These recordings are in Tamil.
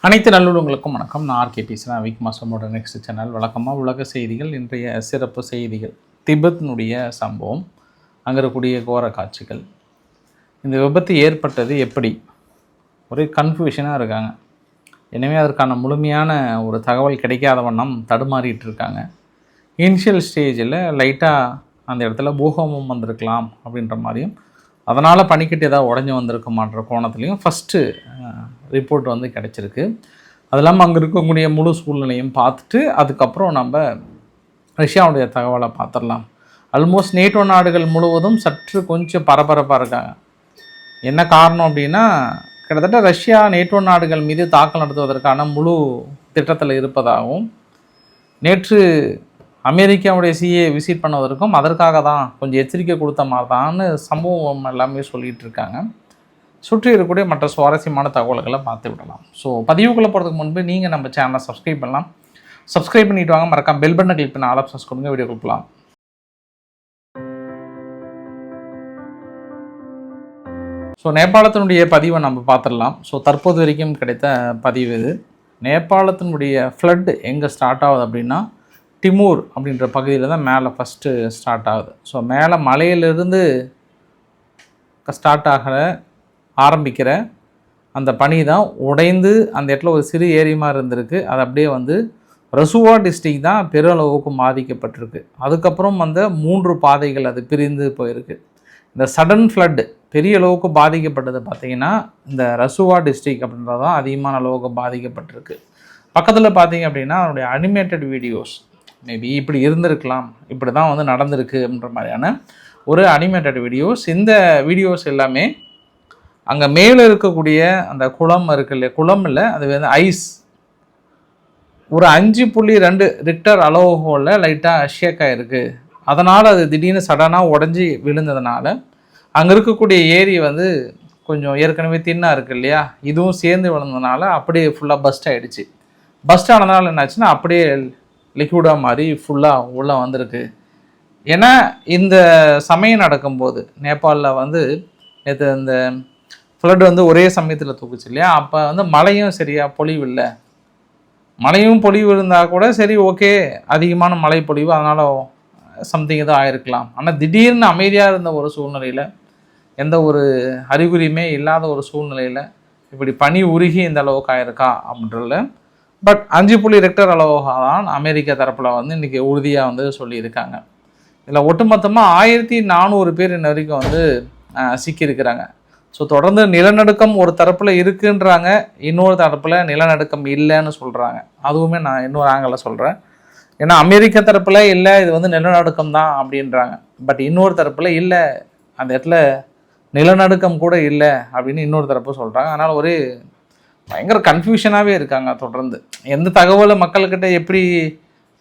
அனைத்து நல்லுள்ளங்களுக்கும் வணக்கம். நான் ஆர்கே பேசுகிறேன். வீக் மாசமோட நெக்ஸ்ட் சேனல் வழக்கமாக உலக செய்திகள். இன்றைய சிறப்பு செய்திகள் திபெத்தினுடைய சம்பவம், அங்கே இருக்கக்கூடிய கோர காட்சிகள். இந்த விபத்து ஏற்பட்டது எப்படி? ஒரே கன்ஃபியூஷனாக இருக்காங்க. எனவே அதற்கான முழுமையான ஒரு தகவல் கிடைக்காத வண்ணம் தடுமாறிட்டு இருக்காங்க. இனிஷியல் ஸ்டேஜில் லைட்டாக அந்த இடத்துல பூகம்பம் வந்திருக்கலாம் அப்படின்ற மாதிரியும், அதனால் பனிக்கட்டு ஏதாவது உடஞ்சி வந்திருக்குமான்ற கோணத்துலேயும் ஃபஸ்ட்டு ரிப்போர்ட் வந்து கிடச்சிருக்கு. அது இல்லாமல் அங்கே இருக்கக்கூடிய முழு சூழ்நிலையும் பார்த்துட்டு அதுக்கப்புறம் நம்ம ரஷ்யாவுடைய தகவலை பார்த்துடலாம். ஆல்மோஸ்ட் நேட்டோ நாடுகள் முழுவதும் சற்று கொஞ்சம் பரபரப்பாக இருக்காங்க. என்ன காரணம் அப்படின்னா, கிட்டத்தட்ட ரஷ்யா நேட்டோ நாடுகள் மீது தாக்கல் நடத்துவதற்கான முழு திட்டத்தில் இருப்பதாகவும், நேற்று அமெரிக்காவுடைய சிஏ விசிட் பண்ணுவதற்கும் அதற்காக தான் கொஞ்சம் எச்சரிக்கை கொடுத்த மாதிரி தான்னு சம்பவம் எல்லாமே சொல்லிகிட்டு இருக்காங்க. சுற்றி இருக்கக்கூடிய மற்ற சுவாரஸ்யமான தகவல்களை பார்த்து விடலாம். ஸோ பதிவுக்குள்ளே போகிறதுக்கு முன்பு நீங்கள் நம்ம சேனலை சப்ஸ்கிரைப் பண்ணலாம். சப்ஸ்கிரைப் பண்ணிவிட்டு வாங்க. மறக்காம பெல் பட்டனை கிளிக் பண்ணி ஆல் ஆப்ஷன்ஸ் கொடுங்க. வீடியோ கொடுக்கலாம். ஸோ நேபாளத்தினுடைய பதிவை நம்ம பார்த்துடலாம். ஸோ தற்போது வரைக்கும் கிடைத்த பதிவு இது. நேபாளத்தினுடைய ஃப்ளட் எங்கே ஸ்டார்ட் ஆகுது அப்படின்னா, டிமூர் அப்படின்ற பகுதியில் தான் மேலே ஃபஸ்ட்டு ஸ்டார்ட் ஆகுது. ஸோ மேலே மலையிலிருந்து ஸ்டார்ட் ஆரம்பிக்கிற அந்த பனி தான் உடைந்து அந்த இடத்துல ஒரு சிறு ஏரி மாதிரி இருந்திருக்கு. அது அப்படியே வந்து ரசுவா டிஸ்ட்ரிக் தான் பெருளவுக்கு பாதிக்கப்பட்டிருக்கு. அதுக்கப்புறம் அந்த 3 பாதைகள் அது பிரிந்து போயிருக்கு. இந்த சடன் ஃப்ளட் பெரிய அளவுக்கு பாதிக்கப்பட்டது பார்த்திங்கன்னா இந்த ரசுவா டிஸ்ட்ரிக் அப்படின்றது தான் அதிகமான அளவுக்கு பாதிக்கப்பட்டிருக்கு. பக்கத்தில் பார்த்திங்க அப்படின்னா அதனுடைய அனிமேட்டட் வீடியோஸ் மேபி இப்படி இருந்திருக்கலாம், இப்படி தான் வந்து நடந்திருக்கு அப்படின்ற மாதிரியான ஒரு அனிமேட்டட் வீடியோஸ். இந்த வீடியோஸ் எல்லாமே அங்கே மேலே இருக்கக்கூடிய அந்த குளம் இருக்கு இல்லையா, குளம் இல்லை, அது வந்து ஐஸ், ஒரு 5.2 ரிக்டர் அளவுகோலில் லைட்டாக ஷேக் ஆகிருக்கு. அதனால் அது திடீர்னு சடனாக உடஞ்சி விழுந்ததுனால அங்கே இருக்கக்கூடிய ஏரி வந்து கொஞ்சம் ஏற்கனவே தின்னாக இருக்குது இல்லையா, இதுவும் சேர்ந்து விழுந்ததுனால அப்படியே ஃபுல்லாக பஸ்ட் ஆகிடுச்சு. பஸ்ட் ஆனதுனால என்னாச்சுன்னா அப்படியே லிக்விடாக மாதிரி ஃபுல்லாக உள்ளே வந்திருக்கு. ஏன்னா இந்த சமயம் நடக்கும்போது நேபாளில் வந்து நேற்று இந்த ஃப்ளட் வந்து ஒரே சமயத்தில் தூக்குச்சு இல்லையா, அப்போ வந்து மழையும் சரியாக பொழிவு இல்லை. மழையும் பொழிவு இருந்தால் கூட சரி ஓகே, அதிகமான மழை பொழிவு, அதனால் சம்திங் எதுவும் ஆயிருக்கலாம். ஆனால் திடீர்னு அமைதியாக இருந்த ஒரு சூழ்நிலையில், எந்த ஒரு அறிகுறியுமே இல்லாத ஒரு சூழ்நிலையில் இப்படி பனி உருகி இந்த அளவுக்கு ஆயிருக்கா அப்படின்றதுல பட் 5 ரெக்டர் அளவாக தான் அமெரிக்கா தரப்பில் வந்து இன்றைக்கி உறுதியாக வந்து சொல்லியிருக்காங்க. இதில் ஒட்டுமொத்தமாக 1400 பேர் இன்ன வரைக்கும் வந்து சிக்கியிருக்கிறாங்க. ஸோ தொடர்ந்து நிலநடுக்கம் ஒரு தரப்பில் இருக்குன்றாங்க, இன்னொரு தரப்பில் நிலநடுக்கம் இல்லைன்னு சொல்கிறாங்க. அதுவுமே நான் இன்னொரு ஆங்கிளில் சொல்கிறேன். ஏன்னா அமெரிக்க தரப்பில் இல்லை, இது வந்து நிலநடுக்கம் தான் அப்படின்றாங்க. பட் இன்னொரு தரப்பில் இல்லை, அந்த இடத்துல நிலநடுக்கம் கூட இல்லை அப்படின்னு இன்னொரு தரப்பு சொல்கிறாங்க. அதனால் ஒரு பயங்கர கன்ஃபியூஷனாகவே இருக்காங்க. தொடர்ந்து எந்த தகவலை மக்கள்கிட்ட எப்படி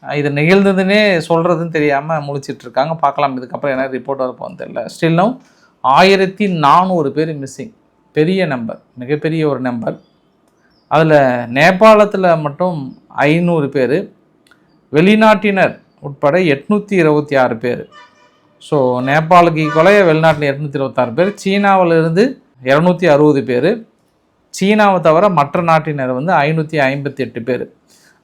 இது நிகழ்ந்ததுன்னே சொல்கிறதுன்னு தெரியாமல் முழிச்சிட்ருக்காங்க. பார்க்கலாம் இதுக்கப்புறம் என்ன ரிப்போர்ட் வரப்போன்னு தெரியல. ஸ்டில்லும் 1400 பேர் மிஸ்ஸிங். பெரிய நம்பர், மிகப்பெரிய ஒரு நம்பர். அதில் நேபாளத்தில் மட்டும் 500 பேர், வெளிநாட்டினர் உட்பட 826 பேர். ஸோ நேபாளுக்கு ஈக்குவலாக வெளிநாட்டில் 826 பேர், சீனாவிலிருந்து 260 பேர், சீனாவை தவிர மற்ற நாட்டினர் வந்து 558 பேர்.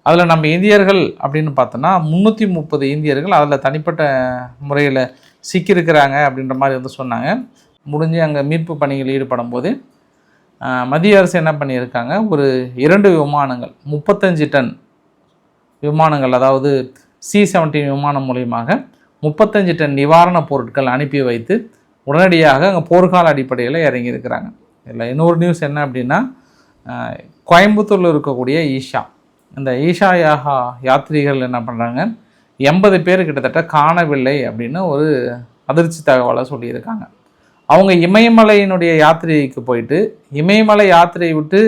அதில் நம்ம இந்தியர்கள் அப்படின்னு பார்த்தோன்னா 330 இந்தியர்கள் அதில் தனிப்பட்ட முறையில் சிக்கியிருக்கிறாங்க அப்படின்ற மாதிரி வந்து சொன்னாங்க. முடிஞ்சு அங்கே மீட்பு பணிகள் ஈடுபடும் போது மத்திய அரசு என்ன பண்ணியிருக்காங்க, ஒரு 2 விமானங்கள் 35 டன் விமானங்கள், அதாவது C-17 விமானம் மூலியமாக 35 டன் நிவாரணப் பொருட்கள் அனுப்பி வைத்து உடனடியாக அங்கே போர்க்கால அடிப்படையில் இறங்கியிருக்கிறாங்க. இதில் இன்னொரு நியூஸ் என்ன அப்படின்னா, கோயம்புத்தூரில் இருக்கக்கூடிய இந்த ஈஷா யாத்ரீகர்கள் என்ன பண்ணுறாங்க, 80 பேர் கிட்டத்தட்ட காணவில்லை அப்படின்னு ஒரு அதிர்ச்சி தகவலை சொல்லியிருக்காங்க. அவங்க இமயமலையினுடைய யாத்திரைக்கு போயிட்டு இமயமலை யாத்திரையை விட்டு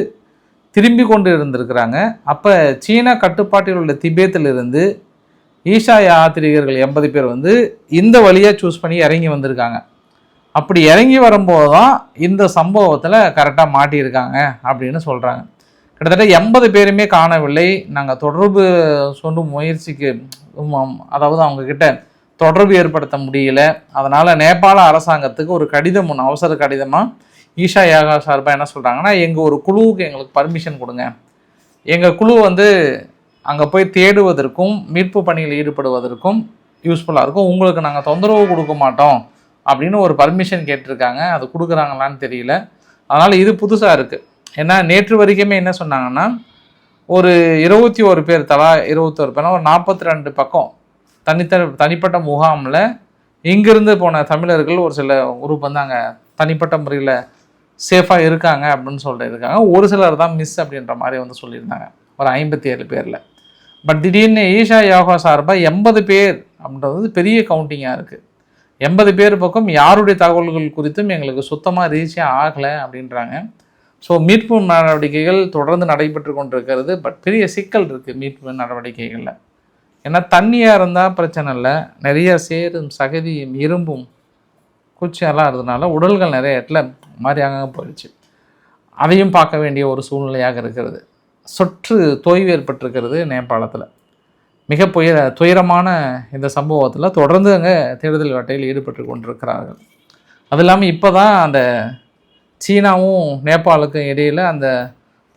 திரும்பி கொண்டு இருந்திருக்கிறாங்க. அப்போ சீனா கட்டுப்பாட்டில் உள்ள திபேத்திலிருந்து ஈஷா யாத்ரீகர்கள் 80 பேர் வந்து இந்த வழியாக சூஸ் பண்ணி இறங்கி வந்திருக்காங்க. அப்படி இறங்கி வரும்போது தான் இந்த சம்பவத்தில் கரெக்டாக மாட்டியிருக்காங்க அப்படின்னு சொல்கிறாங்க. கிட்டத்தட்ட 80 பேருமே காணவில்லை. நாங்கள் தொடர்பு சொல்லும் முயற்சிக்கு, அதாவது அவங்கக்கிட்ட தொடர்பு ஏற்படுத்த முடியல. அதனால் நேபாள அரசாங்கத்துக்கு ஒரு கடிதம், அவசர கடிதமாக ஈஷா யாகா சார்பாக என்ன சொல்கிறாங்கன்னா, எங்கள் ஒரு குழுவுக்கு எங்களுக்கு பர்மிஷன் கொடுங்க, எங்கள் குழு வந்து அங்கே போய் தேடுவதற்கும் மீட்பு பணியில் ஈடுபடுவதற்கும் யூஸ்ஃபுல்லாக இருக்கும், உங்களுக்கு நாங்கள் தொந்தரவு கொடுக்க மாட்டோம் அப்படின்னு ஒரு பர்மிஷன் கேட்டிருக்காங்க. அது கொடுக்குறாங்களான்னு தெரியல. அதனால் இது புதுசாக இருக்குது. ஏன்னா நேற்று வரைக்குமே என்ன சொன்னாங்கன்னா, ஒரு 21 பேர், தலா 21 பேர்னா ஒரு 42 பக்கம் தனிப்பட்ட முகாமில் இங்கிருந்து போன தமிழர்கள் ஒரு சில குரூப் வந்து அங்கே தனிப்பட்ட முறையில் சேஃபாக இருக்காங்க அப்படின்னு சொல்லிட்டு இருக்காங்க. ஒரு சிலர் தான் மிஸ் அப்படின்ற மாதிரி வந்து சொல்லியிருந்தாங்க, ஒரு 57 பேரில். பட் திடீர்னு ஈஷா யோகா சார்பாக 80 பேர் அப்படின்றது பெரிய கவுண்டிங்காக இருக்குது. 80 பேர் பக்கம் யாருடைய தகவல்கள் குறித்தும் எங்களுக்கு சுத்தமாக ரீச்சே ஆகலை அப்படின்றாங்க. ஸோ மீட்பு நடவடிக்கைகள் தொடர்ந்து நடைபெற்று கொண்டிருக்கிறது. பட் பெரிய சிக்கல் இருக்குது மீட்பு நடவடிக்கைகளில். ஏன்னா தண்ணியாக இருந்தால் பிரச்சனை இல்லை, நிறைய சேரும் சகதியும் இரும்பும் குச்சியெல்லாம் இருந்ததுனால உடல்கள் நிறைய இடத்துல மாதிரி அங்கே போயிடுச்சு. அதையும் பார்க்க வேண்டிய ஒரு சூழ்நிலையாக இருக்கிறது. சொற்று தொய்வு ஏற்பட்டிருக்கிறது நேபாளத்தில். மிக துயரமான இந்த சம்பவத்தில் தொடர்ந்து அங்கே தேடுதல் வேட்டையில் ஈடுபட்டு கொண்டிருக்கிறார்கள். அது இல்லாமல் இப்போ தான் அந்த சீனாவும் நேபாளுக்கும் இடையில் அந்த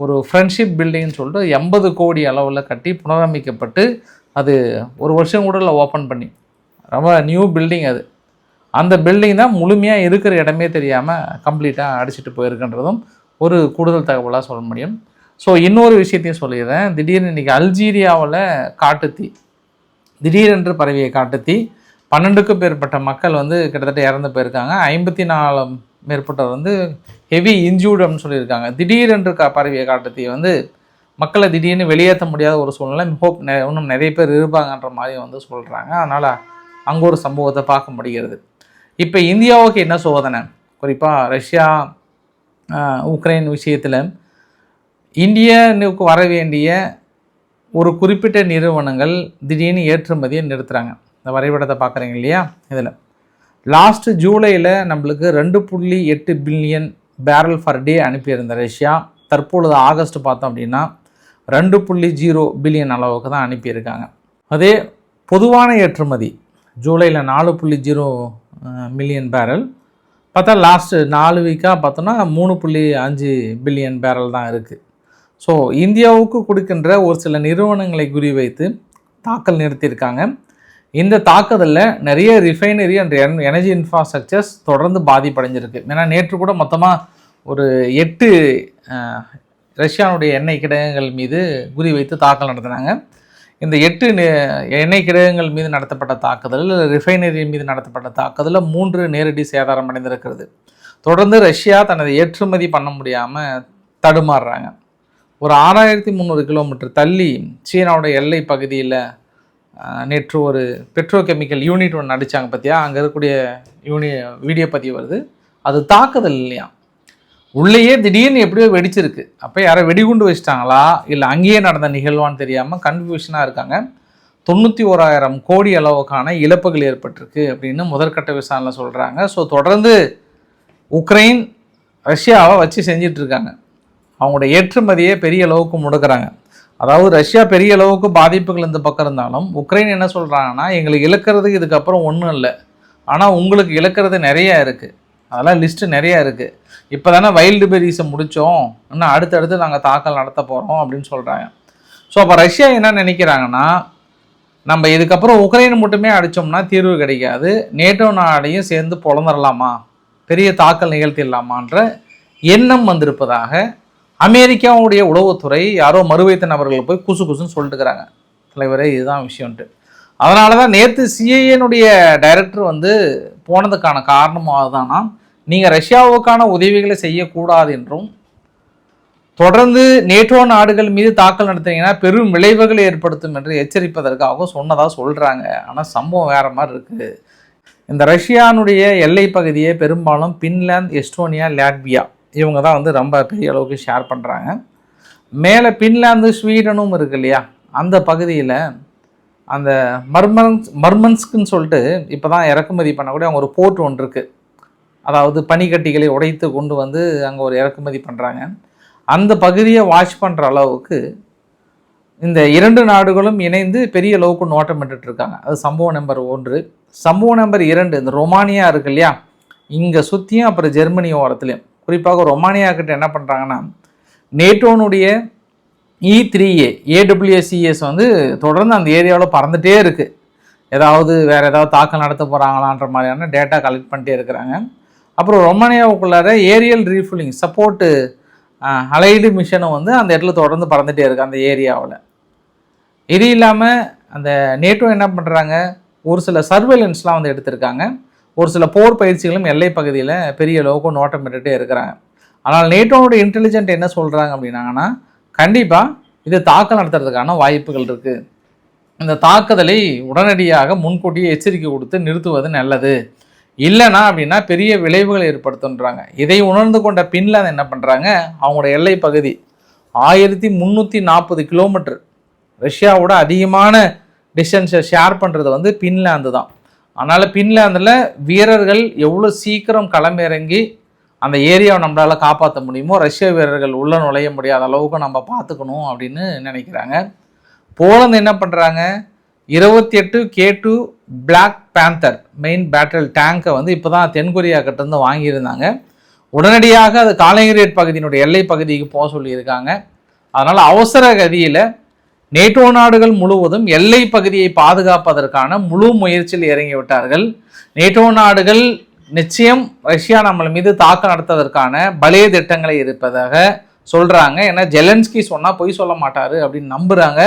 ஒரு ஃப்ரெண்ட்ஷிப் பில்டிங்னு சொல்லிட்டு 80 கோடி அளவில் கட்டி புனரமைக்கப்பட்டு அது ஒரு வருஷம் கூட இல்லை ஓப்பன் பண்ணி, ரொம்ப நியூ பில்டிங் அது. அந்த பில்டிங் தான் முழுமையாக இருக்கிற இடமே தெரியாமல் கம்ப்ளீட்டாக அடிச்சுட்டு போயிருக்குன்றதும் ஒரு கூடுதல் தகவலாக சொல்ல முடியும். ஸோ இன்னொரு விஷயத்தையும் சொல்லிடுறேன். திடீர்னு இன்றைக்கி அல்ஜீரியாவில் காட்டுத்தீ, திடீரென்று பரவிய காட்டுத்தீ 12க்கும் மேற்பட்ட மக்கள் வந்து கிட்டத்தட்ட இறந்து போயிருக்காங்க. 54 மேற்பட்டவர் வந்து ஹெவி இன்ஜூர்டுன்னு சொல்லியிருக்காங்க. திடீரென்று பரவிய காட்டுத்தீ வந்து மக்களை திடீர்னு வெளியேற்ற முடியாத ஒரு சூழ்நிலை. ஹோப் இன்னும் நிறைய பேர் இருப்பாங்கன்ற மாதிரி வந்து சொல்கிறாங்க. அதனால் அங்கே ஒரு சம்பவத்தை பார்க்க முடிகிறது. இப்போ இந்தியாவுக்கு என்ன சோதனை, குறிப்பாக ரஷ்யா உக்ரைன் விஷயத்தில் இந்தியாவுக்கு வர வேண்டிய ஒரு குறிப்பிட்ட நிறுவனங்கள் திடீர்னு ஏற்றுமதியை நிறுத்துகிறாங்க. இந்த வரைபடத்தை பார்க்குறீங்க இல்லையா, இதில் லாஸ்ட்டு ஜூலையில் நம்மளுக்கு 2.8 பில்லியன் பேரல் ஃபர் டே அனுப்பியிருந்த ரஷ்யா தற்பொழுது ஆகஸ்ட் பார்த்தோம் அப்படின்னா 2.0 பில்லியன் அளவுக்கு தான் அனுப்பியிருக்காங்க. அதே பொதுவான ஏற்றுமதி ஜூலையில் 4.0 மில்லியன் பேரல் பார்த்தா லாஸ்ட்டு 4 வீக்காக பார்த்தோன்னா 3.5 பில்லியன் பேரல் தான் இருக்குது. ஸோ இந்தியாவுக்கு கொடுக்கின்ற ஒரு சில நிறுவனங்களை குறிவைத்து தாக்கல் நிறுத்தியிருக்காங்க. இந்த தாக்குதலில் நிறைய ரிஃபைனரி அண்ட் எனர்ஜி இன்ஃப்ராஸ்ட்ரக்சர்ஸ் தொடர்ந்து பாதிப்படைஞ்சிருக்கு. ஏன்னா நேற்று கூட மொத்தமாக ஒரு 8 ரஷ்யாவுடைய எண்ணெய் கிடங்குகள் மீது குறிவைத்து தாக்கல் நடத்தினாங்க. இந்த 8 எண்ணெய் கிடங்குகள் மீது நடத்தப்பட்ட தாக்குதல், ரிஃபைனரி மீது நடத்தப்பட்ட தாக்குதலில் 3 நேரடி சேதாரம் அடைந்திருக்கிறது. தொடர்ந்து ரஷ்யா தனது ஏற்றுமதி பண்ண முடியாமல் தடுமாறுறாங்க. ஒரு 6300 கிலோமீட்டர் தள்ளி சீனாவோட எல்லை பகுதியில் நேற்று ஒரு பெட்ரோகெமிக்கல் யூனிட் ஒன்று அடித்தாங்க பார்த்தியா, அங்கே இருக்கக்கூடிய வீடியோ பதிவு வருது. அது தாக்குதல் இல்லையா, உள்ளேயே திடீர்னு எப்படியோ வெடிச்சிருக்கு. அப்போ யாரோ வெடிகுண்டு வச்சிட்டாங்களா இல்லை அங்கேயே நடந்த நிகழ்வான்னு தெரியாமல் கன்ஃபியூஷனாக இருக்காங்க. 91,000 கோடி அளவுக்கான இழப்புகள் ஏற்பட்டிருக்கு அப்படின்னு முதற்கட்ட விசாரணை சொல்கிறாங்க. ஸோ தொடர்ந்து உக்ரைன் ரஷ்யாவை வச்சு செஞ்சிட்ருக்காங்க. அவங்களோட ஏற்றுமதியே பெரிய அளவுக்கு முடக்கிறாங்க. அதாவது ரஷ்யா பெரிய அளவுக்கு பாதிப்புகள் இந்த பக்கம் இருந்தாலும் உக்ரைன் என்ன சொல்கிறாங்கன்னா, எங்களுக்கு இழக்கிறதுக்கு இதுக்கப்புறம் ஒன்றும் இல்லை, ஆனால் உங்களுக்கு இழக்கிறது நிறையா இருக்குது, அதெல்லாம் லிஸ்ட்டு நிறையா இருக்குது. இப்போ தானே வைல்டு பெரிஸை முடித்தோம், இன்னும் அடுத்தடுத்து நாங்கள் தாக்கல் நடத்த போகிறோம் அப்படின்னு சொல்கிறாங்க. ஸோ அப்போ ரஷ்யா என்ன நினைக்கிறாங்கன்னா, நம்ம இதுக்கப்புறம் உக்ரைன் மட்டுமே அடித்தோம்னா தீர்வு கிடைக்காது, நேட்டோ நாடையும் சேர்ந்து பொழந்துடலாமா, பெரிய தாக்கல் நிகழ்த்திடலாமான்ற எண்ணம் வந்திருப்பதாக அமெரிக்காவுடைய உளவுத்துறை யாரோ மறுவைத்த நபர்கள் போய் குசுன்னு சொல்லிட்டுக்கிறாங்க. தலைவரே இதுதான் விஷயம்ட்டு. அதனால தான் நேற்று சிஐஏனுடைய டைரக்டர் வந்து போனதுக்கான காரணமாக தானா, நீங்கள் ரஷ்யாவுக்கான உதவிகளை செய்யக்கூடாது என்றும் தொடர்ந்து நேட்டோ நாடுகள் மீது தாக்கல் நடத்தினீங்கன்னா பெரும் விளைவுகளை ஏற்படுத்தும் என்று எச்சரிப்பதற்காகவும் சொன்னதாக சொல்கிறாங்க. ஆனால் சம்பவம் வேறு மாதிரி இருக்குது. இந்த ரஷ்யானுடைய எல்லை பகுதியை பெரும்பாலும் பின்லாந்து, எஸ்டோனியா, லாட்வியா இவங்க தான் வந்து ரொம்ப பெரிய அளவுக்கு ஷேர் பண்ணுறாங்க. மேலே பின்லாந்து, ஸ்வீடனும் இருக்கு இல்லையா, அந்த பகுதியில் அந்த மர்மன்ஸ்க்குன்னு சொல்லிட்டு இப்போ தான் இறக்குமதி பண்ணக்கூடிய அவங்க ஒரு போர்ட் ஒன்று இருக்குது. அதாவது பனிக்கட்டிகளை உடைத்து கொண்டு வந்து அங்கே ஒரு இறக்குமதி பண்ணுறாங்க. அந்த பகுதியை வாட்ச் பண்ணுற அளவுக்கு இந்த 2 நாடுகளும் இணைந்து பெரிய அளவுக்கு நோட்டமிட்டு இருக்காங்க. அது சம்பவம் நம்பர் 1. சம்பவம் நம்பர் 2, இந்த ரொமானியா இருக்கு இல்லையா, இங்கே சுற்றியும் அப்புறம் ஜெர்மனி ஓரத்துலையும் குறிப்பாக ரொமானியா கிட்ட என்ன பண்ணுறாங்கன்னா, நேட்டோனுடைய E3A AWACS வந்து தொடர்ந்து அந்த ஏரியாவில் பறந்துகிட்டே இருக்குது. ஏதாவது வேறு ஏதாவது தாக்கல் நடத்த போகிறாங்களான்ற மாதிரியான டேட்டா கலெக்ட் பண்ணிட்டே இருக்கிறாங்க. அப்புறம் ரொமானியாவுக்குள்ளார ஏரியல் ரீஃபுல்லிங் சப்போர்ட்டு அலைடு மிஷனும் வந்து அந்த இடத்துல தொடர்ந்து பறந்துகிட்டே இருக்குது அந்த ஏரியாவில். இது இல்லாமல் அந்த நேட்டோ என்ன பண்ணுறாங்க, ஒரு சில சர்வேலன்ஸ்லாம் வந்து எடுத்திருக்காங்க. ஒரு சில போர் பயிற்சிகளும் எல்லை பகுதியில் பெரிய அளவுக்கு நோட்டமிட்டுகிட்டே இருக்கிறாங்க. ஆனால் நேட்டோவோட இன்டெலிஜென்ட் என்ன சொல்கிறாங்க அப்படின்னாங்கன்னா, கண்டிப்பாக இது தாக்கல் நடத்துறதுக்கான வாய்ப்புகள் இருக்குது. இந்த தாக்குதலை உடனடியாக முன்கூட்டியே எச்சரிக்கை கொடுத்து நிறுத்துவது நல்லது, இல்லைனா அப்படின்னா பெரிய விளைவுகளை ஏற்படுத்துன்றாங்க. இதை உணர்ந்து கொண்ட பின்லாந்து என்ன பண்ணுறாங்க, அவங்களோட எல்லை பகுதி 1340 கிலோமீட்டர், ரஷ்யாவோட அதிகமான டிஸ்டன்ஸை ஷேர் பண்ணுறது வந்து பின்லாந்து தான். அதனால் பின்லாந்தில் வீரர்கள் எவ்வளோ சீக்கிரம் களமிறங்கி அந்த ஏரியாவை நம்மளால் காப்பாற்ற முடியுமோ, ரஷ்ய வீரர்கள் உள்ளே நுழைய முடியாத அளவுக்கு நம்ம பார்த்துக்கணும் அப்படின்னு நினைக்கிறாங்க. போலந்து என்ன பண்ணுறாங்க, 28 K2 black panther main battle டேங்கை வந்து இப்போ தான் தென்கொரியா கிட்டேருந்து வாங்கியிருந்தாங்க. உடனடியாக அது காலினிங்கிரேட் பகுதியினுடைய எல்லை பகுதிக்கு போக சொல்லியிருக்காங்க. அதனால் அவசர கதியில் நேட்டோ நாடுகள் முழுவதும் எல்லை பகுதியை பாதுகாப்பதற்கான முழு முயற்சியில் இறங்கிவிட்டார்கள். நேட்டோ நாடுகள் நிச்சயம் ரஷ்யா நம்ம மீது தாக்கம் நடத்துவதற்கான பலே திட்டங்களை இருப்பதாக சொல்கிறாங்க. ஏன்னா ஜெலன்ஸ்கி சொன்னால் பொய் சொல்ல மாட்டார் அப்படின்னு நம்புகிறாங்க.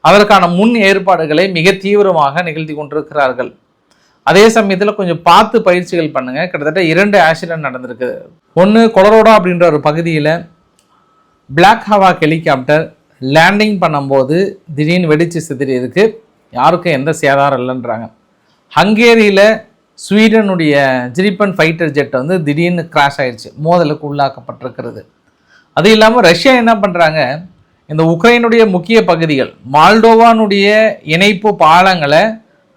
அதற்கான முன் ஏற்பாடுகளை மிக தீவிரமாக நிகழ்த்தி கொண்டிருக்கிறார்கள். அதே சமயத்தில் கொஞ்சம் பார்த்து பயிற்சிகள் பண்ணுங்கள். கிட்டத்தட்ட 2 ஆக்சிடென்ட் நடந்திருக்கு. ஒன்று கொலரோடோ அப்படின்ற ஒரு பகுதியில் பிளாக் ஹவாக் ஹெலிகாப்டர் லேண்டிங் பண்ணும்போது திடீர்னு வெடித்து சிதறி இருக்குது. யாருக்கும் எந்த சேதாரம் இல்லைன்றாங்க. ஹங்கேரியில் ஸ்வீடனுடைய ஜிரிப்பன் ஃபைட்டர் ஜெட் வந்து திடீர்னு கிராஷ் ஆயிடுச்சு, மோதலுக்கு உள்ளாக்கப்பட்டிருக்கிறது. அது இல்லாமல் ரஷ்யா என்ன பண்ணுறாங்க, இந்த உக்ரைனுடைய முக்கிய பகுதிகள் மால்டோவானுடைய இணைப்பு பாலங்களை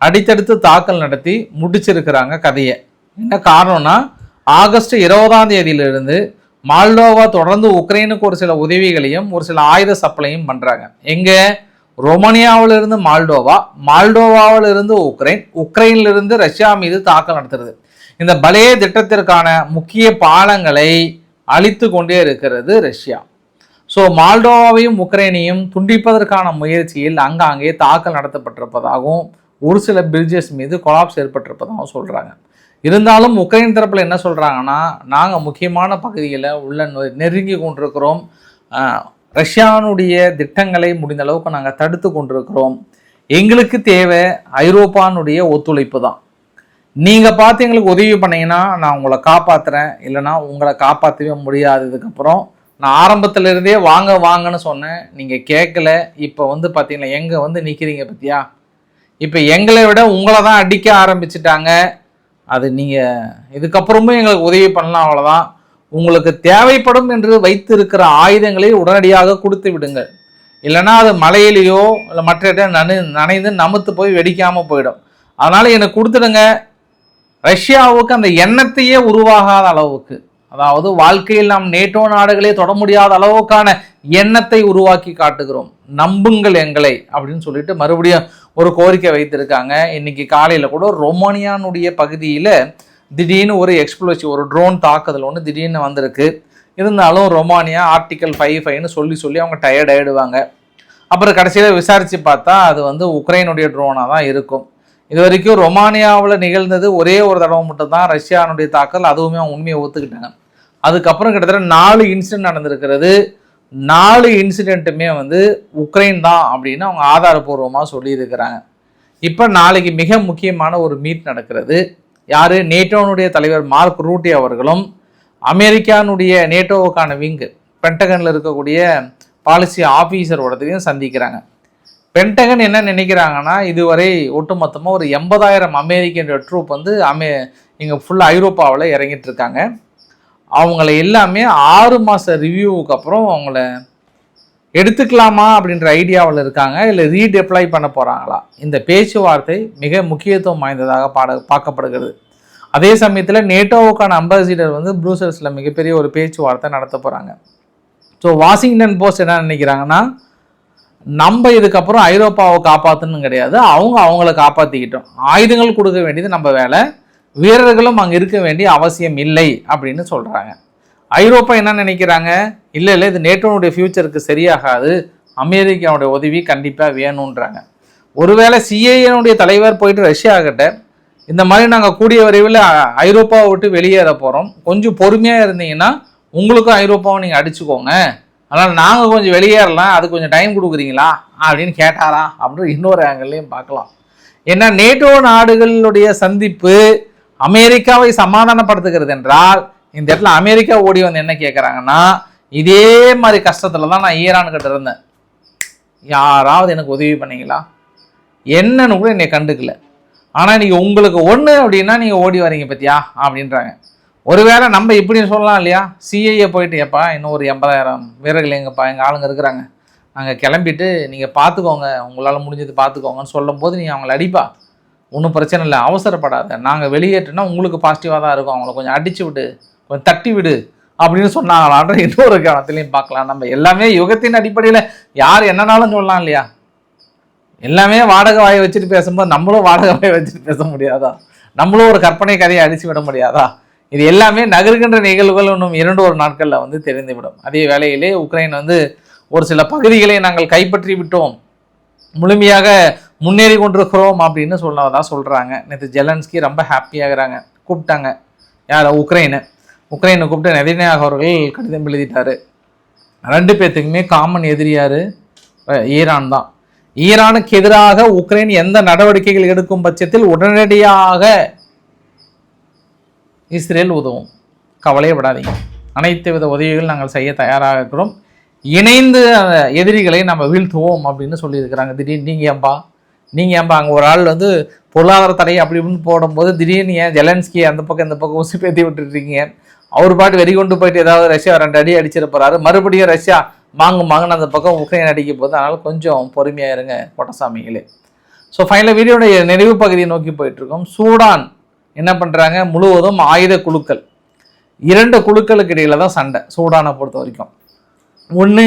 அடித்தடுத்து தாக்கல் நடத்தி முடிச்சிருக்கிறாங்க கதையை. என்ன காரணம்னா, ஆகஸ்ட் 20ஆம் தேதியிலிருந்து மால்டோவா தொடர்ந்து உக்ரைனுக்கு ஒரு சில உதவிகளையும் ஒரு சில ஆயுத சப்ளையும் பண்ணுறாங்க. எங்கே, ரொமானியாவிலிருந்து மால்டோவா, மால்டோவாவிலிருந்து உக்ரைன், உக்ரைனிலிருந்து ரஷ்யா மீது தாக்கல் நடத்துறது. இந்த பலே திட்டத்திற்கான முக்கிய பாலங்களை அழித்து கொண்டே இருக்கிறது ரஷ்யா. ஸோ மால்டோவாவையும் உக்ரைனையும் துண்டிப்பதற்கான முயற்சியில் அங்காங்கே தாக்கல் நடத்தப்பட்டிருப்பதாகவும் ஒரு சில பிரிட்ஜஸ் மீது கொலாப்ஸ் ஏற்பட்டிருப்பதாகவும் சொல்கிறாங்க. இருந்தாலும் உக்ரைன் தரப்பில் என்ன சொல்கிறாங்கன்னா, நாங்கள் முக்கியமான பகுதியில் உள்ள நெருங்கி கொண்டிருக்கிறோம், ரஷ்யானுடைய திட்டங்களை முடிந்த அளவுக்கு நாங்கள் தடுத்து கொண்டிருக்கிறோம், எங்களுக்கு தேவை ஐரோப்பானுடைய ஒத்துழைப்பு தான். நீங்கள் பார்த்து எங்களுக்கு உதவி பண்ணீங்கன்னா நான் உங்களை காப்பாற்றுறேன், இல்லைனா உங்களை காப்பாற்றவே முடியாது. இதுக்கப்புறம் நான் ஆரம்பத்திலிருந்தே வாங்கன்னு சொன்னேன், நீங்கள் கேட்கல. இப்போ வந்து பார்த்தீங்கன்னா எங்கே நிற்கிறீங்க பற்றியா, இப்போ எங்களை விட உங்களை தான் அடிக்க ஆரம்பிச்சிட்டாங்க. அது நீங்கள் இதுக்கப்புறமும் எங்களுக்கு உதவி பண்ணலாம், அவ்வளோதான். உங்களுக்கு தேவைப்படும் என்று வைத்து இருக்கிற ஆயுதங்களை உடனடியாக கொடுத்து விடுங்க, இல்லைனா அது மலையிலேயோ இல்லை மற்ற இடம் நனைந்து நமுத்து போய் வெடிக்காமல் போயிடும். அதனால் எனக்கு கொடுத்துடுங்க. ரஷ்யாவுக்கு அந்த எண்ணத்தையே உருவாகாத அளவுக்கு, அதாவது வாழ்க்கையில் நாம் நேட்டோ நாடுகளே தொட முடியாத அளவுக்கான எண்ணத்தை உருவாக்கி காட்டுகிறோம், நம்புங்கள் எங்களை அப்படின்னு சொல்லிட்டு மறுபடியும் ஒரு கோரிக்கை வைத்திருக்காங்க. இன்னைக்கு காலையில் கூட ரொமானியானுடைய பகுதியில் திடீர்னு ஒரு எக்ஸ்ப்ளோசிவ், ஒரு ட்ரோன் தாக்குதல் ஒன்று திடீர்னு வந்திருக்கு. இருந்தாலும் ரொமானியா ஆர்டிக்கல் 5 சொல்லி அவங்க டயர்ட் ஆகிடுவாங்க. அப்புறம் கடைசியில் விசாரித்து பார்த்தா அது உக்ரைனுடைய ட்ரோனாக தான் இருக்கும். இது வரைக்கும் ரொமானியாவில் நிகழ்ந்தது ஒரே ஒரு தடவை மட்டும் தான் ரஷ்யானுடைய தாக்கல், அதுவுமே அவங்க உண்மையை ஒத்துக்கிட்டாங்க. அதுக்கப்புறம் கிட்டத்தட்ட 4 இன்சிடென்ட் நடந்திருக்கிறது. 4 இன்சிடென்ட்டுமே உக்ரைன் தான் அப்படின்னு அவங்க ஆதாரபூர்வமாக சொல்லியிருக்கிறாங்க. இப்போ நாளைக்கு மிக முக்கியமான ஒரு மீட் நடக்கிறது. யார், நேட்டோனுடைய தலைவர் மார்க் ரூட்டி அவர்களும் அமெரிக்கானுடைய நேட்டோவுக்கான விங்கு பென்டகனில் இருக்கக்கூடிய பாலிசி ஆஃபீஸரோடதையும் சந்திக்கிறாங்க. பென்டகன் என்ன நினைக்கிறாங்கன்னா, இதுவரை ஒட்டுமொத்தமாக ஒரு 80,000 அமெரிக்கன் ட்ரூப் இங்கே ஃபுல்லாக ஐரோப்பாவில் இறங்கிட்டு இருக்காங்க. அவங்கள எல்லாமே 6 மாத ரிவ்யூவுக்கு அப்புறம் அவங்கள எடுத்துக்கலாமா அப்படின்ற ஐடியாவில் இருக்காங்க, இல்லை ரீடெப்ளாய் பண்ண போகிறாங்களா. இந்த பேச்சுவார்த்தை மிக முக்கியத்துவம் வாய்ந்ததாக பார்க்கப்படுகிறது. அதே சமயத்தில் நேட்டோவுக்கான அம்பாசிடர் ப்ரூசல்ஸில் மிகப்பெரிய ஒரு பேச்சுவார்த்தை நடத்த போகிறாங்க. ஸோ வாஷிங்டன் போஸ்ட் என்ன நினைக்கிறாங்கன்னா, நம்ம இதுக்கப்புறம் ஐரோப்பாவை காப்பாற்றணும் கிடையாது, அவங்கள காப்பாற்றிக்கிட்டோம், ஆயுதங்கள் கொடுக்க வேண்டியது நம்ம வேலை, வீரர்களும் அங்கே இருக்க வேண்டிய அவசியம் இல்லை அப்படின்னு சொல்கிறாங்க. ஐரோப்பா என்ன நினைக்கிறாங்க, இல்லை இது நேட்டோனுடைய ஃபியூச்சருக்கு சரியாகாது, அமெரிக்காவுடைய உதவி கண்டிப்பாக வேணுன்றாங்க. ஒருவேளை சிஐஏனுடைய தலைவர் போயிட்டு ரஷ்யாக்கிட்ட இந்த மாதிரி நாங்கள் கூடிய விரைவில் ஐரோப்பாவை விட்டு வெளியேற போகிறோம், கொஞ்சம் பொறுமையாக இருந்தீங்கன்னா உங்களுக்கும் ஐரோப்பாவை நீங்கள் அடிச்சுக்கோங்க, அதனால் நாங்கள் கொஞ்சம் வெளியேறலாம், அது கொஞ்சம் டைம் கொடுக்குறீங்களா அப்படின்னு கேட்டாரா அப்படின்னு இன்னொரு ஆங்கிள்லையும் பார்க்கலாம். ஏன்னா நேட்டோ நாடுகளுடைய சந்திப்பு அமெரிக்காவை சமாதானப்படுத்துகிறது என்றால் இந்த இடத்துல அமெரிக்கா ஓடி வந்து என்ன கேட்குறாங்கன்னா, இதே மாதிரி கஷ்டத்தில் தான் நான் ஈரான்கிட்ட இருந்தேன், யாராவது எனக்கு உதவி பண்ணீங்களா, என்னன்னு கூட என்னை கண்டுக்கல, ஆனால் நீங்கள் உங்களுக்கு ஒன்று அப்படின்னா நீங்கள் ஓடி வரீங்க பற்றியா அப்படின்றாங்க. ஒருவேளை நம்ம இப்படின்னு சொல்லலாம் இல்லையா, சிஐஏ போயிட்டு எப்பா இன்னும் ஒரு 80,000 வீரர்கள் எங்கப்பா எங்கள் ஆளுங்க இருக்கிறாங்க, நாங்கள் கிளம்பிட்டு நீங்கள் பார்த்துக்கோங்க, உங்களால் முடிஞ்சது பார்த்துக்கோங்கன்னு சொல்லும் போது நீங்கள் அவங்கள அடிப்பா, ஒன்றும் பிரச்சனை இல்லை, அவசரப்படாத, நாங்கள் வெளியேற்றினா உங்களுக்கு பாசிட்டிவாக தான் இருக்கும், அவங்கள கொஞ்சம் அடிச்சு விடு, கொஞ்சம் தட்டி விடு அப்படின்னு சொன்னாங்களான்ற இன்னொரு காலத்துலையும் பார்க்கலாம். நம்ம எல்லாமே யுகத்தின் அடிப்படையில் யார் என்னன்னாலும் சொல்லலாம் இல்லையா, எல்லாமே வாடகை வாயை வச்சுட்டு பேசும்போது நம்மளும் வாடகை வாயை வச்சுட்டு பேச முடியாதா, நம்மளும் ஒரு கற்பனை கதையை அடித்து விட முடியாதா, இது எல்லாமே நகர்கின்ற நிகழ்வுகள் இன்னும் 2 நாட்களில் வந்து தெரிந்துவிடும். அதே வேளையிலே உக்ரைன் வந்து ஒரு சில பகுதிகளை நாங்கள் கைப்பற்றி விட்டோம், முழுமையாக முன்னேறி கொண்டிருக்கிறோம் அப்படின்னு சொல்லதான் சொல்கிறாங்க. நேற்று ஜெலன்ஸ்கி ரொம்ப ஹாப்பியாகிறாங்க, கூப்பிட்டாங்க யார், உக்ரைனை கூப்பிட்டு நெதன்யாகு அவர்கள் கடிதம் எழுதிட்டாரு. 2 பேர்த்துக்குமே காமன் எதிரியார் ஈரான் தான். ஈரானுக்கு எதிராக உக்ரைன் எந்த நடவடிக்கைகள் எடுக்கும் பட்சத்தில் உடனடியாக இஸ்ரேல் உதவும், கவலையப்படாதீங்க, அனைத்து வித உதவிகள் நாங்கள் செய்ய தயாராக இருக்கிறோம், இணைந்து அந்த எதிரிகளை நம்ம வீழ்த்துவோம் அப்படின்னு சொல்லியிருக்கிறாங்க. திடீர்னு நீங்கள் ஏன்பா அங்கே ஒரு ஆள் வந்து பொருளாதார தடை அப்படி இப்படின்னு போடும்போது திடீர்னு ஏன் ஜெலன்ஸ்கி அந்த பக்கம் இந்த பக்கம் ஊசி பேத்தி விட்டுருக்கீங்க, அவர் பாட்டு வெறி கொண்டு போயிட்டு ஏதாவது ரஷ்யா 2 அடி அடிச்சிட போகிறாரு, மறுபடியும் ரஷ்யா மாங்குன்னு அந்த பக்கம் உக்ரைன் அடிக்க போகுது, அதனால் கொஞ்சம் பொறுமையாக இருங்க கொட்டசாமிகளே. ஸோ ஃபைனலாக வீடியோடைய நிறைவு பகுதியை நோக்கி போயிட்டுருக்கோம். சூடான் என்ன பண்ணுறாங்க, முழுவதும் ஆயுத குழுக்கள், 2 குழுக்களுக்கு இடையில தான் சண்டை சூடானை பொறுத்த வரைக்கும். ஒன்று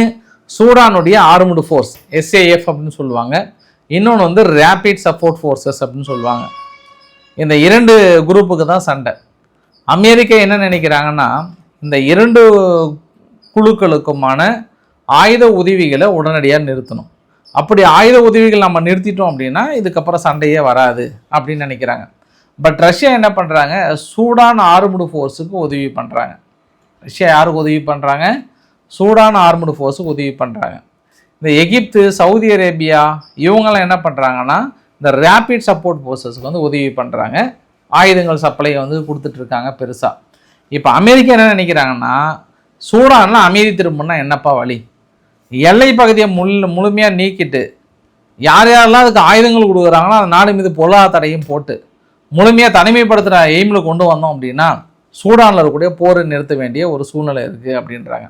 சூடானுடைய ஆர்ம்டு ஃபோர்ஸ் SAF அப்படின்னு சொல்லுவாங்க, இன்னொன்று வந்து ரேபிட் சப்போர்ட் ஃபோர்ஸஸ் அப்படின்னு சொல்லுவாங்க. இந்த 2 குரூப்புக்கு தான் சண்டை. அமெரிக்கா என்ன நினைக்கிறாங்கன்னா, இந்த 2 குழுக்களுக்குமான ஆயுத உதவிகளை உடனடியாக நிறுத்தணும், அப்படி ஆயுத உதவிகள் நம்ம நிறுத்திட்டோம் அப்படின்னா இதுக்கப்புறம் சண்டையே வராது அப்படின்னு நினைக்கிறாங்க. பட் ரஷ்யா என்ன பண்ணுறாங்க, சூடான் ஆர்ம்டு ஃபோர்ஸுக்கு உதவி பண்ணுறாங்க. ரஷ்யா யாருக்கு உதவி பண்ணுறாங்க, சூடான் ஆர்ம்டு ஃபோர்ஸுக்கு உதவி பண்ணுறாங்க. இந்த எகிப்து, சவுதி அரேபியா இவங்கெல்லாம் என்ன பண்ணுறாங்கன்னா இந்த ரேபிட் சப்போர்ட் ஃபோர்ஸஸ்க்கு வந்து உதவி பண்ணுறாங்க, ஆயுதங்கள் சப்ளை வந்து கொடுத்துட்ருக்காங்க பெருசாக. இப்போ அமெரிக்கா என்ன நினைக்கிறாங்கன்னா, சூடானில் அமைதி திரும்புனா என்னப்பா வழி, எல்லை பகுதியை முழுமையாக நீக்கிட்டு யார் யாரெல்லாம் அதுக்கு ஆயுதங்கள் கொடுக்குறாங்களோ அந்த நாடு மீது பொருளாதார தடையும் போட்டு முழுமையாக தனிமைப்படுத்துகிற எய்மில் கொண்டு வந்தோம் அப்படின்னா சூடானில் இருக்கக்கூடிய போரை நிறுத்த வேண்டிய ஒரு சூழ்நிலை இருக்குது அப்படின்றாங்க.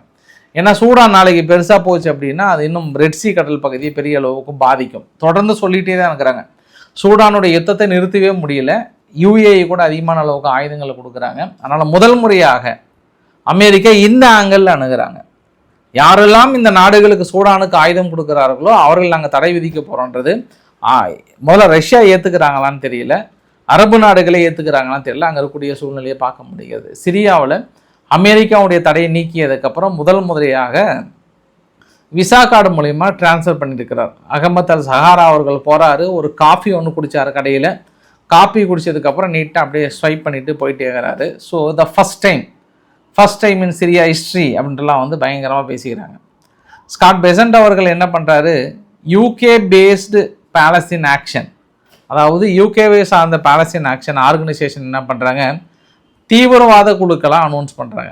ஏன்னா சூடான் நாளைக்கு பெருசாக போச்சு அப்படின்னா அது இன்னும் ரெட்சி கடல் பகுதியை பெரிய அளவுக்கு பாதிக்கும். தொடர்ந்து சொல்லிகிட்டே தான் இருக்கிறாங்க, சூடானுடைய யுத்தத்தை நிறுத்தவே முடியல, UAE கூட அதிகமான அளவுக்கு ஆயுதங்களை கொடுக்குறாங்க. அதனால் முதல் முறையாக அமெரிக்கா இந்த ஆங்கிளில் அணுகிறாங்க, யாரெல்லாம் இந்த நாடுகளுக்கு சூடானுக்கு ஆயுதம் கொடுக்குறார்களோ அவர்கள் நாங்கள் தடை விதிக்க போகிறோன்றது. முதல்ல ரஷ்யா ஏற்றுக்கிறாங்களான்னு தெரியல, அரபு நாடுகளை ஏற்றுக்கிறாங்களான்னு தெரியல, அங்கே இருக்கக்கூடிய சூழ்நிலையை பார்க்க முடியாது. சிரியாவில் அமெரிக்காவுடைய தடையை நீக்கியதுக்கப்புறம் முதல் முறையாக விசா கார்டு மூலயமா டிரான்ஸ்ஃபர் பண்ணியிருக்கிறார். அகமத் அல் சஹாரா அவர்கள் போகிறாரு, ஒரு காஃபி ஒன்று குடித்தார் கடையில், காஃபி குடித்ததுக்கப்புறம் நீட்டாக அப்படியே ஸ்வைப் பண்ணிவிட்டு போயிட்டே இருக்கிறாரு. So the first time in Syria history அப்படின்ட்டுலாம் வந்து பயங்கரமாக பேசிக்கிறாங்க. ஸ்காட் பெசன்ட் அவர்கள் என்ன பண்ணுறாரு, UK பேஸ்டு பாலஸ்தீன் ஆக்ஷன், அதாவது யூகேவை சார்ந்த பாலஸ்தீன் ஆக்ஷன் ஆர்கனைசேஷன் என்ன பண்ணுறாங்க, தீவிரவாத குழுக்கெல்லாம் அனௌன்ஸ் பண்ணுறாங்க,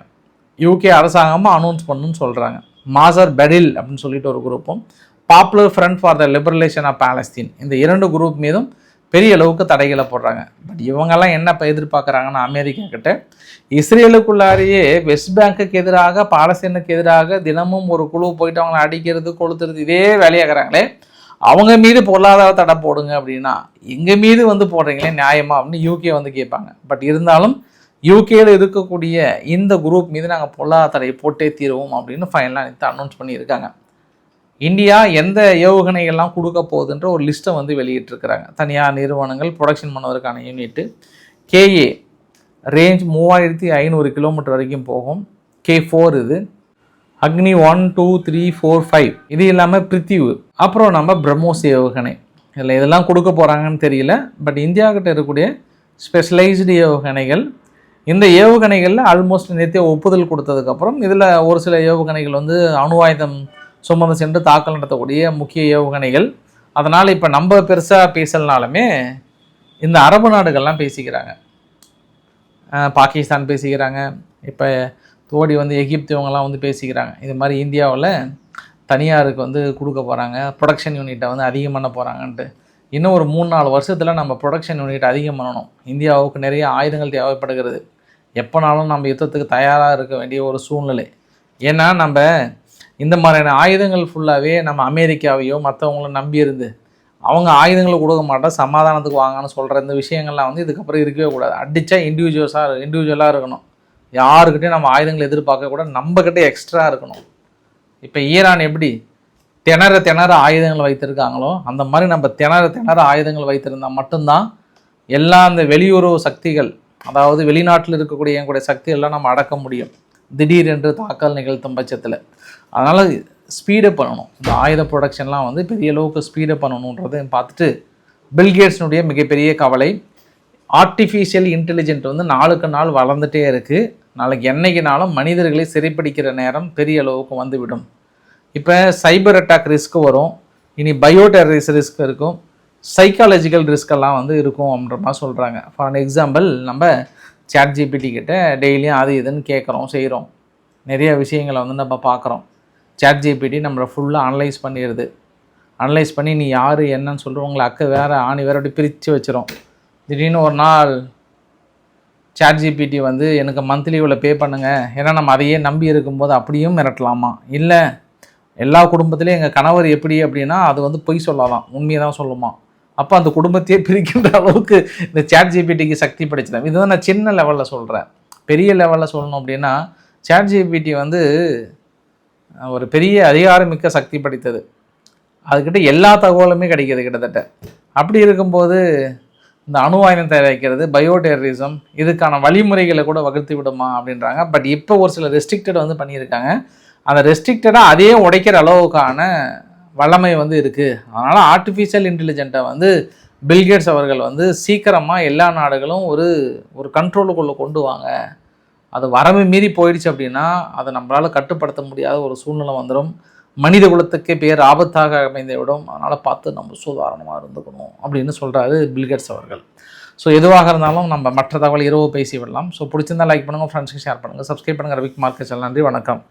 UK அரசாங்கமாக அனௌன்ஸ் பண்ணுன்னு சொல்கிறாங்க. மாசர் பெடில் அப்படின்னு சொல்லிட்டு ஒரு குரூப்பும், popular front for the liberation of Palestine, இந்த 2 குரூப் மீதும் பெரிய அளவுக்கு தடைகளை போடுறாங்க. பட் இவங்கெல்லாம் என்ன எதிர்பார்க்குறாங்கன்னா, அமெரிக்கா கிட்ட இஸ்ரேலுக்குள்ளாரையே வெஸ்ட் பேங்குக்கு எதிராக பாலஸ்தீனுக்கு எதிராக தினமும் ஒரு குழு போயிட்டு அவங்களை அடிக்கிறது கொளுத்துறது இதே வேலையாகிறாங்களே, அவங்க மீது பொருளாதார தடை போடுங்க அப்படின்னா எங்கள் மீது வந்து போடுறீங்களே நியாயமா அப்படின்னு UK வந்து கேட்பாங்க. பட் இருந்தாலும் UKயில் இருக்கக்கூடிய இந்த குரூப் மீது நாங்கள் பொருளாதார தடை போட்டே தீருவோம் அப்படின்னு ஃபைனலாக அனௌன்ஸ் பண்ணியிருக்காங்க. இந்தியா எந்த ஏவுகணைகள்லாம் கொடுக்க போகுதுன்ற ஒரு லிஸ்ட்டை வந்து வெளியிட்டிருக்கிறாங்க. தனியார் நிறுவனங்கள் ப்ரொடக்ஷன் பண்ணுவதற்கான யூனிட்டு KA ரேஞ்ச் 3500 கிலோமீட்டர் வரைக்கும் போகும், K4 இது. அக்னி 1, 2, 3, 4, 5 இது இல்லாமல் பிரித்திவு, அப்புறம் நம்ம பிரம்மோஸ் ஏவுகணை. இதில் இதெல்லாம் கொடுக்க போகிறாங்கன்னு தெரியல. பட் இந்தியாக்கிட்ட இருக்கக்கூடிய ஸ்பெஷலைஸ்டு ஏவுகணைகள், இந்த ஏவுகணைகளில் ஆல்மோஸ்ட் நேற்றே ஒப்புதல் கொடுத்ததுக்கப்புறம் இதில் ஒரு சில ஏவுகணைகள் வந்து அணு ஆயுதம் சுமந்து சென்று தாக்கல் நடத்தக்கூடிய முக்கிய ஏவுகணைகள். அதனால் இப்போ நம்ம பெருசாக பேசலனாலுமே இந்த அரபு நாடுகள்லாம் பேசிக்கிறாங்க, பாகிஸ்தான் பேசிக்கிறாங்க, இப்போ தோடி வந்து எகிப்து இவங்கெல்லாம் வந்து பேசிக்கிறாங்க. இது மாதிரி இந்தியாவில் தனியாருக்கு வந்து கொடுக்க போகிறாங்க, ப்ரொடக்ஷன் யூனிட்டை வந்து அதிகம் பண்ண போகிறாங்கன்ட்டு. இன்னும் ஒரு 3-4 வருஷத்தில் நம்ம ப்ரொடக்ஷன் யூனிட் அதிகம் பண்ணணும். இந்தியாவுக்கு நிறைய ஆயுதங்கள் தேவைப்படுகிறது. எப்போனாலும் நம்ம யுத்தத்துக்கு தயாராக இருக்க வேண்டிய ஒரு சூழ்நிலை. ஏன்னா நம்ம இந்த மாதிரியான ஆயுதங்கள் ஃபுல்லாகவே நம்ம அமெரிக்காவையோ மற்றவங்கள நம்பி இருந்து அவங்க ஆயுதங்களை கொடுக்க மாட்டோம், சமாதானத்துக்கு வாங்கன்னு சொல்கிற இந்த விஷயங்கள்லாம் வந்து இதுக்கப்புறம் இருக்கவே கூடாது. அடித்தா இண்டிவிஜுவலாக இருக்கணும். யாருக்கிட்டையும் நம்ம ஆயுதங்களை எதிர்பார்க்கக்கூட, நம்மக்கிட்ட எக்ஸ்ட்ரா இருக்கணும். இப்போ ஈரான் எப்படி திணற ஆயுதங்கள் வைத்திருக்காங்களோ அந்த மாதிரி நம்ம திணற ஆயுதங்கள் வைத்திருந்தால் மட்டும்தான் எல்லா அந்த வெளியுறவு சக்திகள், அதாவது வெளிநாட்டில் இருக்கக்கூடிய எங்களுடைய சக்திகள்லாம் நம்ம அடக்க முடியும் திடீரென்று தாக்கல் நிகழ்த்தும் பட்சத்தில். அதனால் ஸ்பீடப் பண்ணணும். இந்த ஆயுத ப்ரொடக்ஷன்லாம் வந்து பெரிய அளவுக்கு ஸ்பீடப் பண்ணணுன்றதை பார்த்துட்டு பில்கேட்ஸினுடைய மிகப்பெரிய கவலை, ஆர்டிஃபிஷியல் இன்டெலிஜென்ட் வந்து நாளுக்கு நாள் வளர்ந்துட்டே இருக்குது. நாளைக்கு என்னைக்குனாலும் மனிதர்களை சிறைப்பிடிக்கிற நேரம் பெரிய அளவுக்கு வந்துவிடும். இப்போ சைபர் அட்டாக் ரிஸ்க் வரும், இனி பயோ டெரரிஸ்ட் ரிஸ்க் இருக்கும், சைக்காலஜிக்கல் ரிஸ்கெல்லாம் வந்து இருக்கும் அப்படின்ற மாதிரி சொல்கிறாங்க. ஃபார் எக்ஸாம்பிள், நம்ம ChatGPT கிட்ட டெய்லியும் அது இதுன்னு கேட்குறோம், செய்கிறோம், நிறைய விஷயங்களை வந்து நம்ம பார்க்குறோம். ChatGPT நம்மளை ஃபுல்லாக அனலைஸ் பண்ணி நீ யார் என்னன்னு சொல்லிட்டு உங்களை வேறு ஆணி வேறு அப்படி பிரித்து வச்சிரும். திடீர்னு ஒரு நாள் ChatGPT வந்து எனக்கு மந்த்லி இவ்வளோ பே பண்ணுங்கள், ஏன்னா நம்ம அதையே நம்பி இருக்கும்போது அப்படியும் மிரட்டலாமா? இல்லை, எல்லா குடும்பத்துலேயும் எங்கள் கணவர் எப்படி அப்படின்னா அது வந்து பொய் சொல்லலாம், உண்மையை தான் சொல்லுமா. அப்போ அந்த குடும்பத்தையே பிரிக்கின்ற அளவுக்கு இந்த ChatGPTக்கு சக்தி படைச்சிடும். இதுதான் நான் சின்ன லெவலில் சொல்கிறேன். பெரிய லெவலில் சொல்லணும் அப்படின்னா ChatGPT வந்து ஒரு பெரிய அதிகாரமிக்க சக்தி படைத்தது. அதுக்கிட்ட எல்லா தகவலுமே கிடைக்கிது கிட்டத்தட்ட. அப்படி இருக்கும்போது இந்த அணு ஆயுதம் தயாரிக்கிறது, பயோ டெரரிசம், இதுக்கான வழிமுறைகளை கூட வகுத்து விடுமா அப்படின்றாங்க. பட் இப்போ ஒரு சில ரெஸ்ட்ரிக்டட் வந்து பண்ணியிருக்காங்க. அந்த ரெஸ்ட்ரிக்டடாக அதையே உடைக்கிற அளவுக்கான வல்லமை வந்து இருக்குது. அதனால் ஆர்டிஃபிஷியல் இன்டெலிஜென்ட்டை வந்து பில்கேட்ஸ் அவர்கள் வந்து சீக்கிரமாக எல்லா நாடுகளும் ஒரு கண்ட்ரோலுக்குள்ளே கொண்டு வாங்க. அது வரம்பு மீறி போயிடுச்சு அப்படின்னா அதை நம்மளால் கட்டுப்படுத்த முடியாத ஒரு சூழ்நிலை வந்துடும். மனித குலத்துக்கே பேர் ஆபத்தாக அமைந்து விடும். அதனால் பார்த்து நம்ம சுதாரணமாக இருந்துக்கணும் அப்படின்னு சொல்கிறாரு பில்கேட்ஸ் அவர்கள். ஸோ எதுவாக இருந்தாலும் நம்ம மற்ற தகவல் இரவு பேசி விடலாம். ஸோ பிடிச்சிருந்தால் லைக் பண்ணுங்கள், ஃப்ரெண்ட்ஸுக்கு ஷேர் பண்ணுங்கள், சப்ஸ்கிரைப் பண்ணுங்கள். ரவிக் மார்க்கெட் சேனல். நன்றி, வணக்கம்.